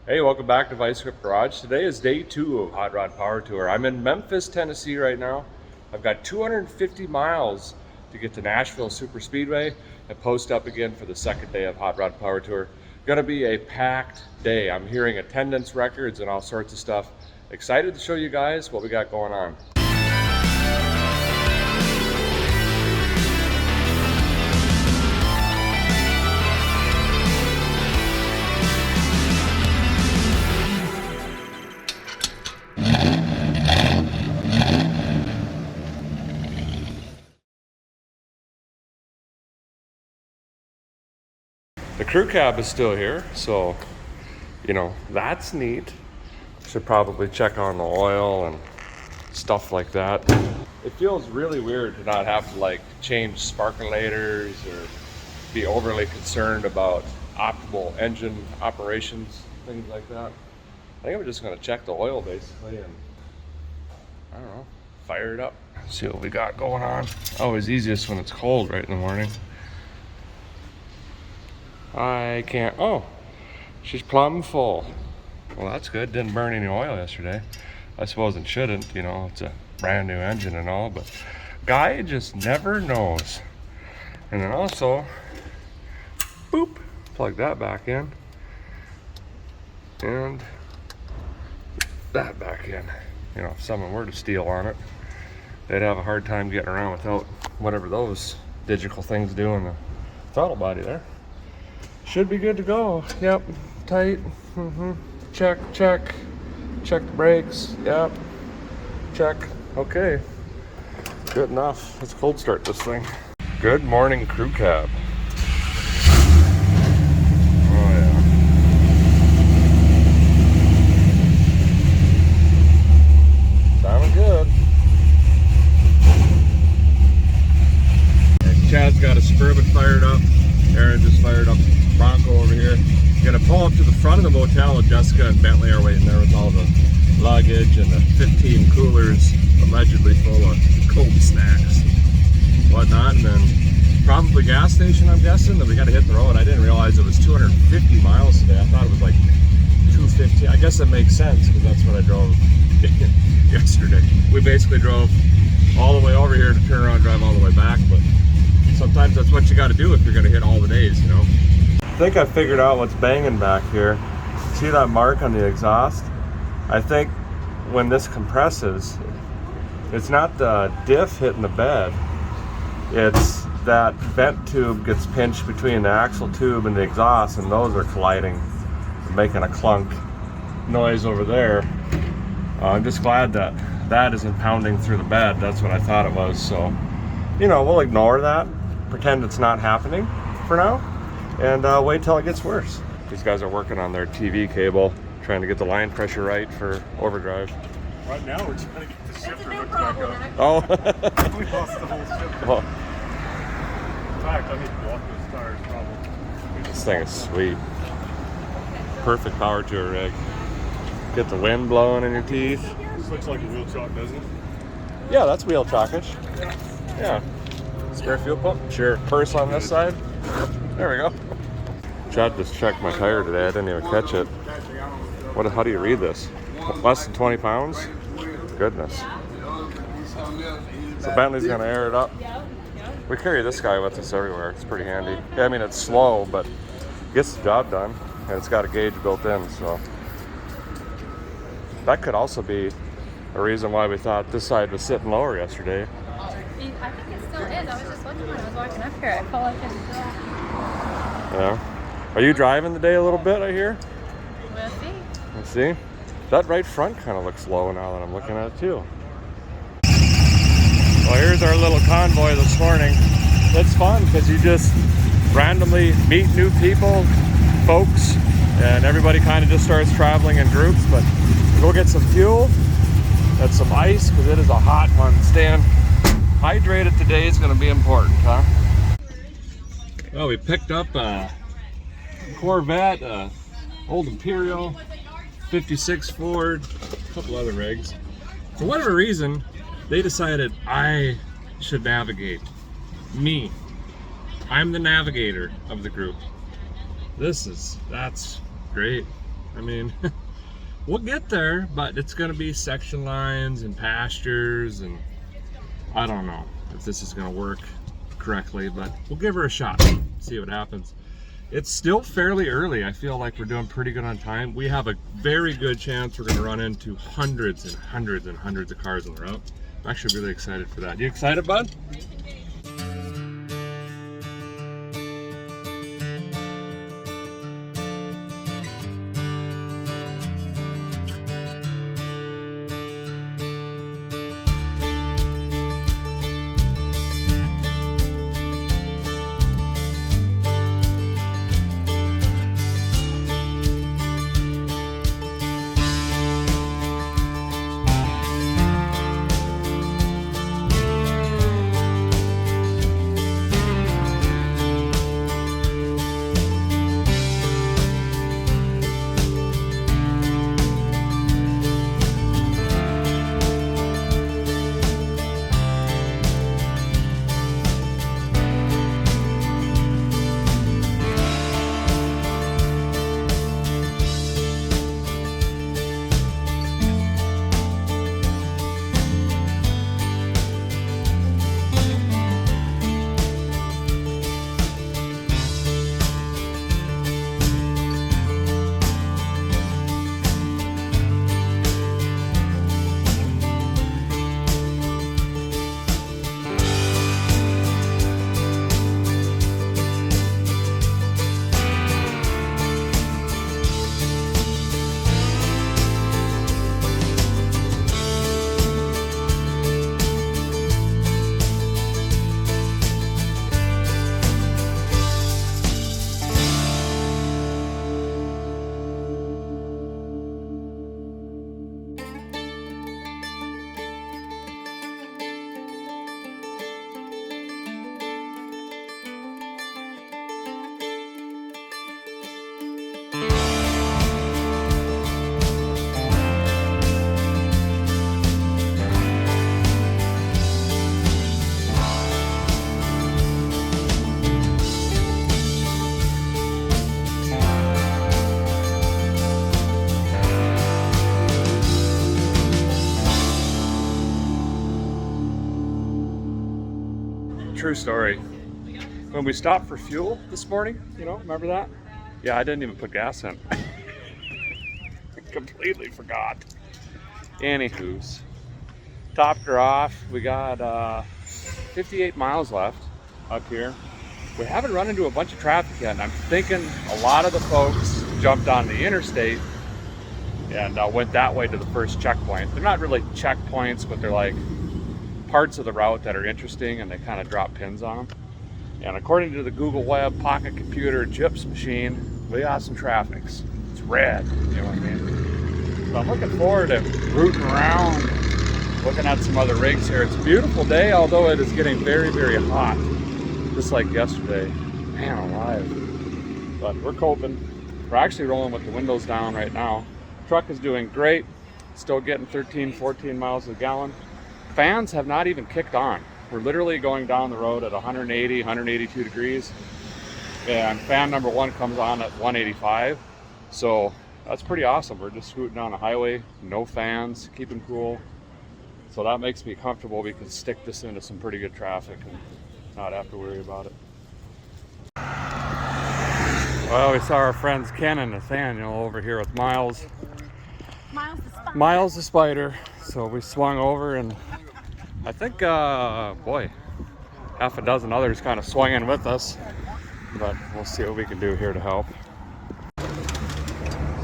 Hey, welcome back to Vice Grip Garage. Today is day 2 of Hot Rod Power Tour. I'm in Memphis, Tennessee right now. I've got 250 miles to get to Nashville Super Speedway and post up again for the second day of Hot Rod Power Tour. Gonna be a packed day. I'm hearing attendance records and all sorts of stuff. Excited to show you guys what we got going on. The crew cab is still here, so, you know, that's neat. Should probably check on the oil and stuff like that. It feels really weird to not have to like change sparkulators or be overly concerned about optimal engine operations, things like that. I think I'm just gonna check the oil basically and, I don't know, fire it up. See what we got going on. Always easiest when it's cold right in the morning. I can't, oh, she's plumb full. Well, that's good, didn't burn any oil yesterday. I suppose it shouldn't, you know, it's a brand new engine and all, but guy just never knows. And then also, boop, plug that back in. And that back in. You know, if someone were to steal on it, they'd have a hard time getting around without whatever those digital things do in the throttle body there. Should be good to go. Yep, tight. Check, check. Check the brakes. Yep. Check. Okay. Good enough. Let's cold start this thing. Good morning, crew cab. Oh yeah. Sounding good. Chad's got a Suburban fired up. Aaron just fired up Bronco over here. Gonna pull up to the front of the motel with Jessica and Bentley are waiting there with all the luggage and the 15 coolers allegedly full of cold snacks, whatnot, and then probably gas station, I'm guessing. That we gotta hit the road. I didn't realize it was 250 miles today. I thought it was like 250. I guess that makes sense because that's what I drove yesterday. We basically drove all the way over here to turn around and drive all the way back, but sometimes that's what you got to do if you're going to hit all the days, you know. I think I figured out what's banging back here. See that mark on the exhaust? I think when this compresses, it's not the diff hitting the bed. It's that vent tube gets pinched between the axle tube and the exhaust, and those are colliding, making a clunk noise over there. I'm just glad that that isn't pounding through the bed. That's what I thought it was. So, you know, we'll ignore that. Pretend it's not happening for now and wait till it gets worse. These guys are working on their TV cable, trying to get the line pressure right for overdrive. Right now we're trying to get the shifter hooked back up. Oh. We lost the whole shifter. Well, in fact, I need to block those tires probably. this thing is sweet. Perfect power tour rig. Get the wind blowing in your teeth. This looks like a wheel chock, doesn't it? Yeah, that's wheel chockage. Yeah. Spare fuel pump? Sure. Purse on this side? There we go. Chad just checked my tire today. I didn't even catch it. How do you read this? Less than 20 pounds? Goodness. So Bentley's gonna air it up. We carry this guy with us everywhere. It's pretty handy. Yeah, I mean, it's slow, but it gets the job done. And it's got a gauge built in, so. That could also be a reason why we thought this side was sitting lower yesterday. I think it still is. I was just looking when I was walking up here. I felt like it's still. Yeah. Are you driving today a little bit, I hear? We'll see. Let's see. That right front kind of looks low now that I'm looking at it too. Well, here's our little convoy this morning. It's fun because you just randomly meet new people, folks, and everybody kind of just starts traveling in groups. But we'll go get some fuel, get some ice because it is a hot one. Staying hydrated today is going to be important, huh? Well, we picked up a Corvette, old Imperial, 56 Ford, a couple other rigs. For whatever reason, they decided I should navigate. Me. I'm the navigator of the group. That's great. I mean, we'll get there, but it's gonna be section lines and pastures, and I don't know if this is gonna work correctly, but we'll give her a shot, see what happens. It's still fairly early. I feel like we're doing pretty good on time. We have a very good chance we're gonna run into hundreds and hundreds and hundreds of cars on the route. I'm actually really excited for that. You excited, bud? True story. When we stopped for fuel this morning, you know, remember that? Yeah, I didn't even put gas in. Completely forgot. Anywho's, topped her off. We got 58 miles left up here. We haven't run into a bunch of traffic yet, and I'm thinking a lot of the folks jumped on the interstate and went that way to the first checkpoint. They're not really checkpoints, but they're like parts of the route that are interesting, and they kind of drop pins on them. And according to the Google Web Pocket Computer Chips machine, we got some traffic. It's red, you know what I mean? So I'm looking forward to rooting around, looking at some other rigs here. It's a beautiful day, although it is getting very, very hot, just like yesterday. Man alive. But we're coping. We're actually rolling with the windows down right now. Truck is doing great. Still getting 13, 14 miles a gallon. Fans have not even kicked on. We're literally going down the road at 180, 182 degrees. And fan number one comes on at 185. So that's pretty awesome. We're just scooting down the highway, no fans, keeping cool. So that makes me comfortable. We can stick this into some pretty good traffic and not have to worry about it. Well, we saw our friends Ken and Nathaniel over here with Miles. Miles the Spider. So we swung over, and I think, boy, half a dozen others kind of swung in with us. But we'll see what we can do here to help.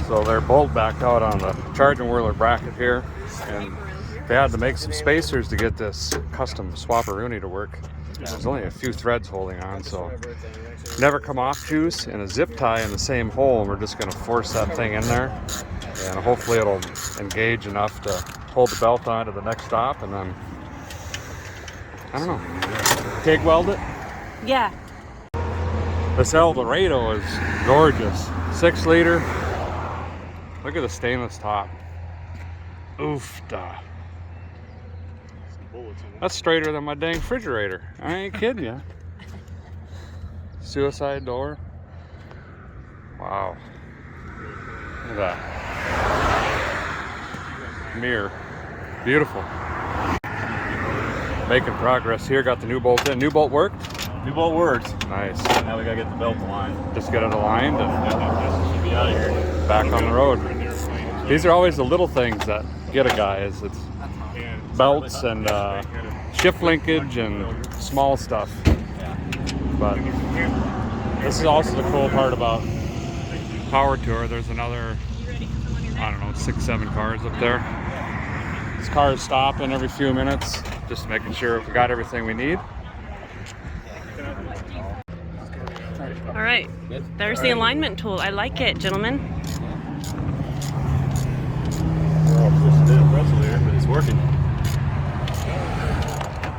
So they're both backed out on the charging whirler bracket here, and they had to make some spacers to get this custom swapperoonie to work. There's only a few threads holding on, so never come off juice and a zip tie in the same hole, and we're just going to force that thing in there, and hopefully it'll engage enough to hold the belt on to the next stop, and then I don't know, TIG weld it? Yeah. This Eldorado is gorgeous. 6 liter. Look at the stainless top. Oof da. That's straighter than my dang refrigerator. I ain't kidding you. Suicide door. Wow. Look at that. Mirror. Beautiful. Making progress here. Got the new bolt in. New bolt worked? New bolt works. Nice. Now we gotta get the belt aligned. Just get it aligned and Should be out of here. back on the road. These are always the little things that get a guy. It's belts and shift linkage and small stuff. But this is also the cool part about Power Tour. There's another, I don't know, 6-7 cars up there. This car is stopping every few minutes, just making sure we got everything we need. All right, there's the alignment tool. I like it, gentlemen. We're all twisted in pretzel here, but it's working.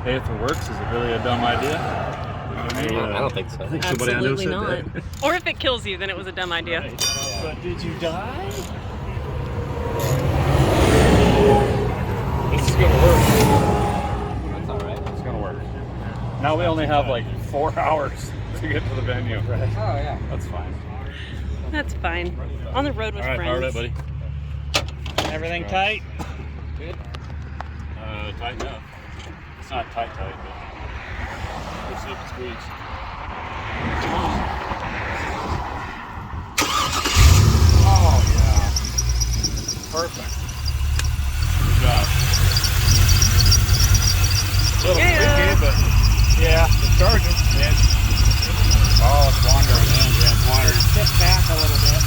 Hey, if it works, is it really a dumb idea? I don't think so. Absolutely not. Or if it kills you, then it was a dumb idea. But did you die? This is gonna work. That's all right. It's gonna work. Now we only have like 4 hours to get to the venue. Oh yeah. That's fine. That's fine. On the road with All right, friends. powered up, buddy. Everything tight? Good. Tighten up. It's not tight, but we'll see if it squeaks. Oh yeah. Perfect. Good job. A little Yeah. squeaky, but yeah, it's charging. Oh, it's wandering in. Yeah, it's wandering. Sit back a little bit.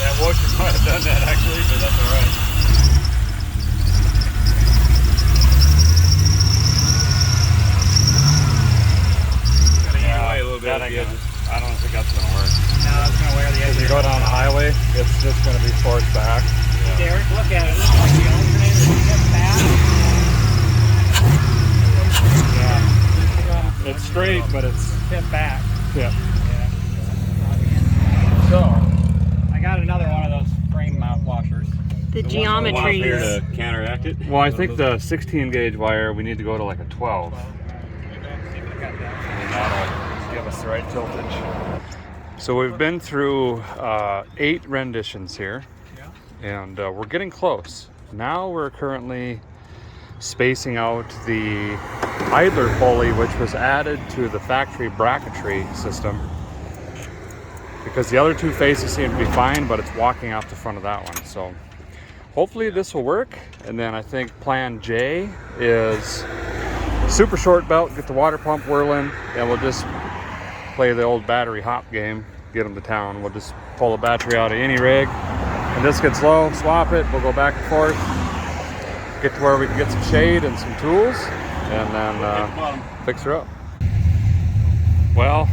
That washer might have done that actually, but that's all right. Gotta eat away a little bit That at ain't the gonna, edges. I don't think that's gonna work. No, it's going to wear the edge. If you go down the highway, it's just gonna be forced back. Derek, look at it. It looks like the alternator is tipped back. Yeah. It's straight, but it's Tipped back. tipped. Yeah. So, I got another one of those frame mount washers. The Here geometries. to counteract it. well, I think the 16 gauge wire, we need to go to like a 12. And that'll give us the right tiltage. So we've been through 8 renditions here, and we're getting close. Now we're currently spacing out the idler pulley, which was added to the factory bracketry system, because the other 2 faces seem to be fine, but it's walking off the front of that one. So hopefully this will work. And then I think plan J is super short belt, get the water pump whirling, and we'll just play the old battery hop game, get them to town. We'll just pull the battery out of any rig, and this gets low, swap it, we'll go back and forth, get to where we can get some shade and some tools, and then fix her up. Well,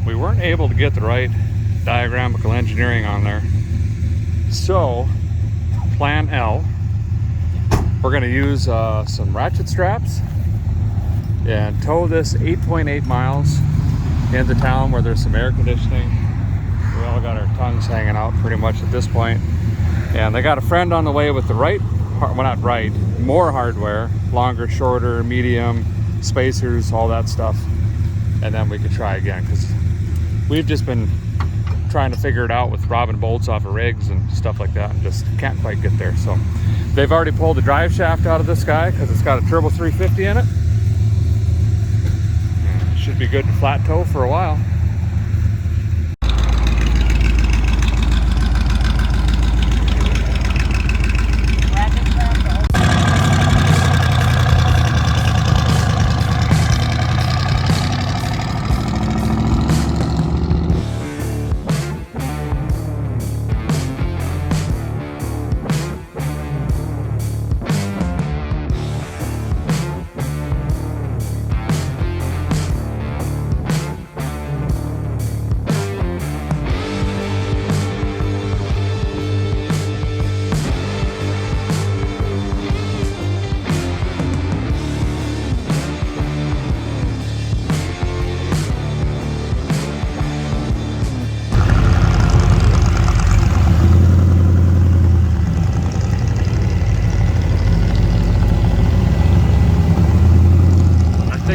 we weren't able to get the right diagramical engineering on there, so plan L, we're going to use some ratchet straps and tow this 8.8 miles into town where there's some air conditioning. We all got our tongues hanging out pretty much at this point, and they got a friend on the way with the right, well, not right, more hardware, longer, shorter, medium, spacers, all that stuff, and then we could try again, because we've just been trying to figure it out with robbing bolts off of rigs and stuff like that, and just can't quite get there. So they've already pulled the drive shaft out of this guy because it's got a turbo 350 in it. And it should be good to flat tow for a while.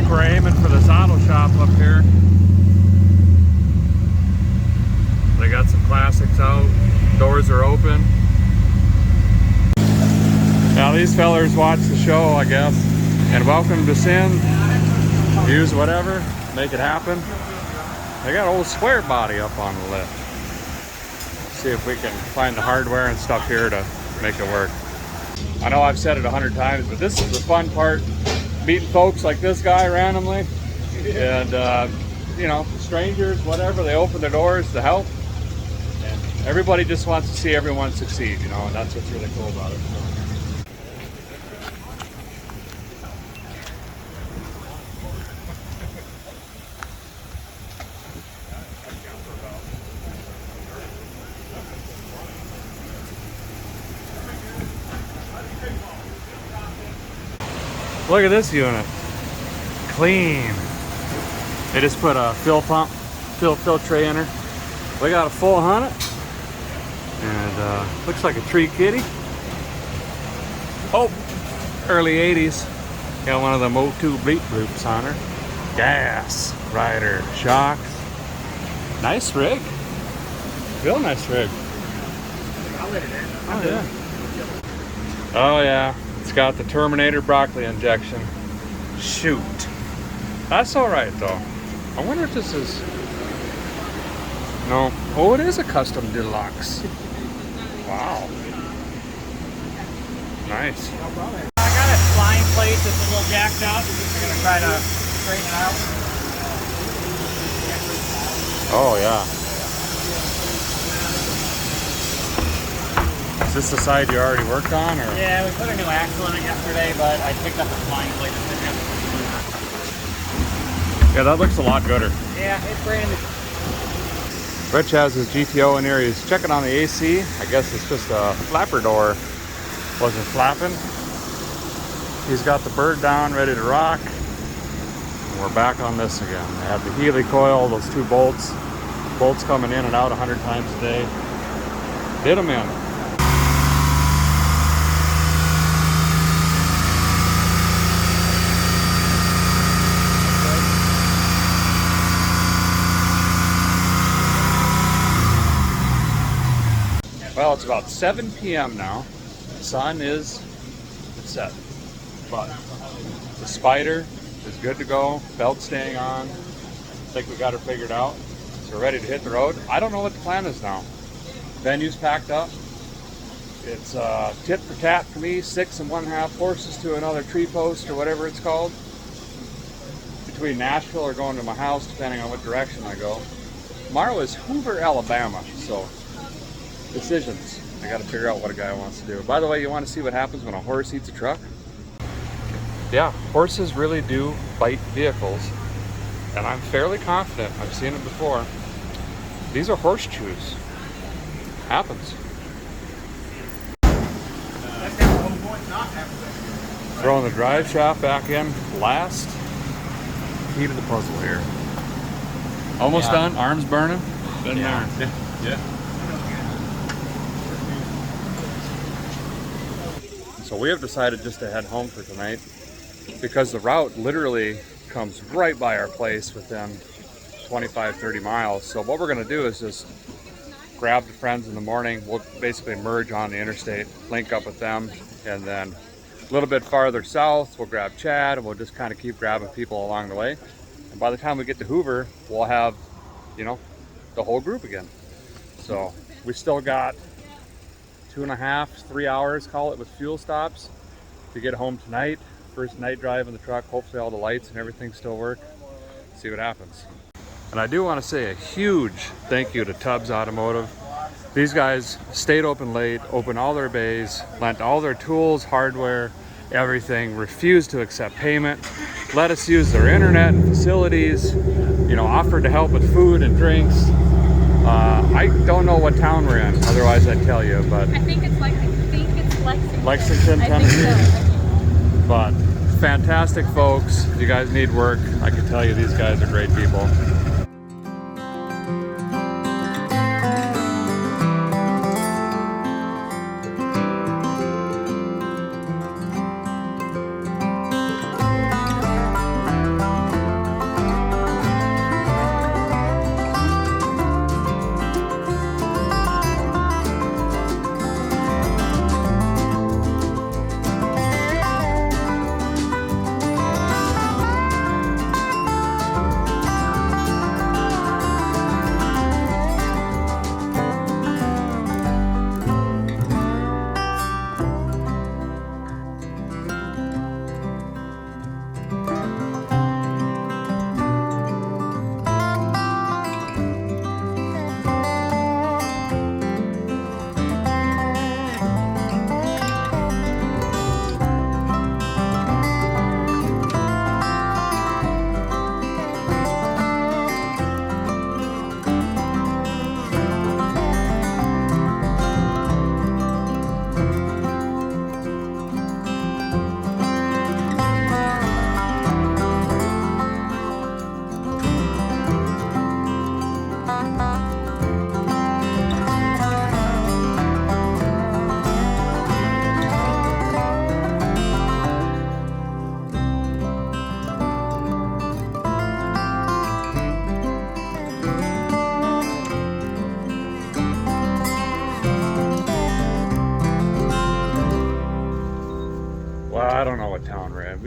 We're aiming for this auto shop up here. They got some doors are open. Now these fellers watch the show, I guess. And welcome to Sin. Use whatever, make it happen. They got an old square body up on the lift. See if we can find the hardware and stuff here to make it work. I know I've said it 100 times, but this is the fun part. Meeting folks like this guy randomly. And, you know, strangers, whatever, they open their doors to help. And everybody just wants to see everyone succeed, you know, and that's what's really cool about it. Look at this unit. Clean. They just put a fill tray in her. We got a full Honda. And looks like a tree kitty. Oh, early 80s. Got one of them O2 beat groups on her. Gas, rider, shocks. Nice rig. Real nice rig. Oh yeah. Oh yeah. It's got the Terminator broccoli injection. Shoot. That's all right though. I wonder if this is... No. Oh, it is a custom deluxe. Wow. Nice. I got a flying plate that's a little jacked up. I'm gonna try to straighten it out. Oh yeah. Is this the side you already worked on, or? Yeah, we put a new axle in it yesterday, but I picked up a flying plate that's in there. Yeah, that looks a lot gooder. Yeah, it's brand new. Rich has his GTO in here. He's checking on the AC. I guess it's just a flapper door wasn't flapping. He's got the bird down, ready to rock. And we're back on this again. I have the Healy coil, those two bolts coming in and out 100 times a day. Did them in. Well, it's about 7 p.m. now. The sun is set, but the Spider is good to go. Belt staying on. I think we got her figured out. So we're ready to hit the road. I don't know what the plan is now. Venue's packed up. It's tit for tat for me. 6 1/2 horses to another tree post or whatever it's called. Between Nashville or going to my house, depending on what direction I go. Tomorrow is Hoover, Alabama. So decisions. I got to figure out what a guy wants to do. By the way, you want to see what happens when a horse eats a truck? Yeah, horses really do bite vehicles, and I'm fairly confident. I've seen it before. These are horse chews. Happens. Throwing the drive shaft back in last. Key to the puzzle here. Almost done. Arms burning. Been there. Yeah. So we have decided just to head home for tonight because the route literally comes right by our place within 25-30 miles. So what we're going to do is just grab the friends in the morning. We'll basically merge on the interstate, link up with them, and then a little bit farther south, we'll grab Chad, and we'll just kind of keep grabbing people along the way. And by the time we get to Hoover, we'll have, you know, the whole group again. So we still got 2.5, 3 hours, call it, with fuel stops to get home tonight. First night drive in the truck. Hopefully all the lights and everything still work. See what happens. And I do want to say a huge thank you to Tubbs Automotive. These guys stayed open late, opened all their bays, lent all their tools, hardware, everything, refused to accept payment, let us use their internet and facilities, you know, offered to help with food and drinks. I don't know what town we're in, otherwise I'd tell you, but I think it's Lexington. Lexington, I think Tennessee. so. But fantastic folks. If you guys need work, I can tell you these guys are great people.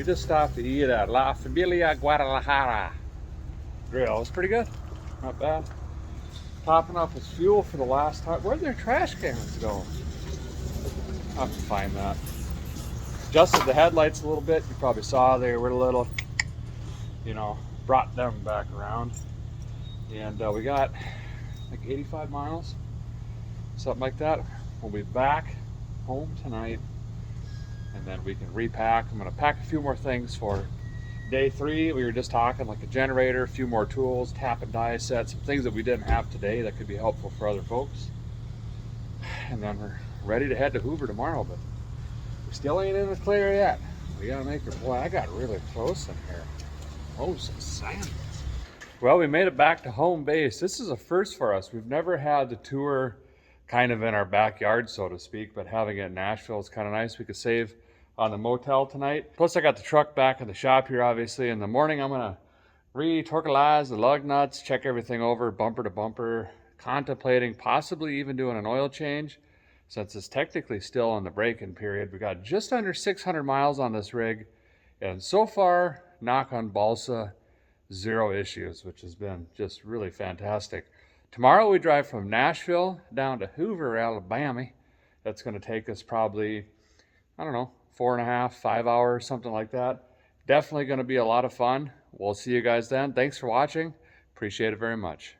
We just stopped to eat at La Familia Guadalajara Grill. It was pretty good, not bad. Topping up with fuel for the last time. Where'd their trash cans go? I'll have to find that. Adjusted the headlights a little bit. You probably saw they were a little, you know, brought them back around. And we got like 85 miles, something like that. We'll be back home tonight, and then we can repack. I'm gonna pack a few more things for day 3. We were just talking like a generator, a few more tools, tap and die set, some things that we didn't have today that could be helpful for other folks. And then we're ready to head to Hoover tomorrow, but we still ain't in the clear yet. We gotta make it. Boy, I got really close in here. Oh, some sand. Well, we made it back to home base. This is a first for us. We've never had the tour kind of in our backyard, so to speak, but having it in Nashville is kind of nice. We could save on the motel tonight. Plus, I got the truck back in the shop here, obviously. In the morning, I'm gonna re-torquilize the lug nuts, check everything over, bumper to bumper, contemplating possibly even doing an oil change, since it's technically still in the break-in period. We got just under 600 miles on this rig, and so far, knock on balsa, 0 issues, which has been just really fantastic. Tomorrow we drive from Nashville down to Hoover, Alabama. That's going to take us probably, I don't know, 4.5, 5 hours, something like that. Definitely going to be a lot of fun. We'll see you guys then. Thanks for watching. Appreciate it very much.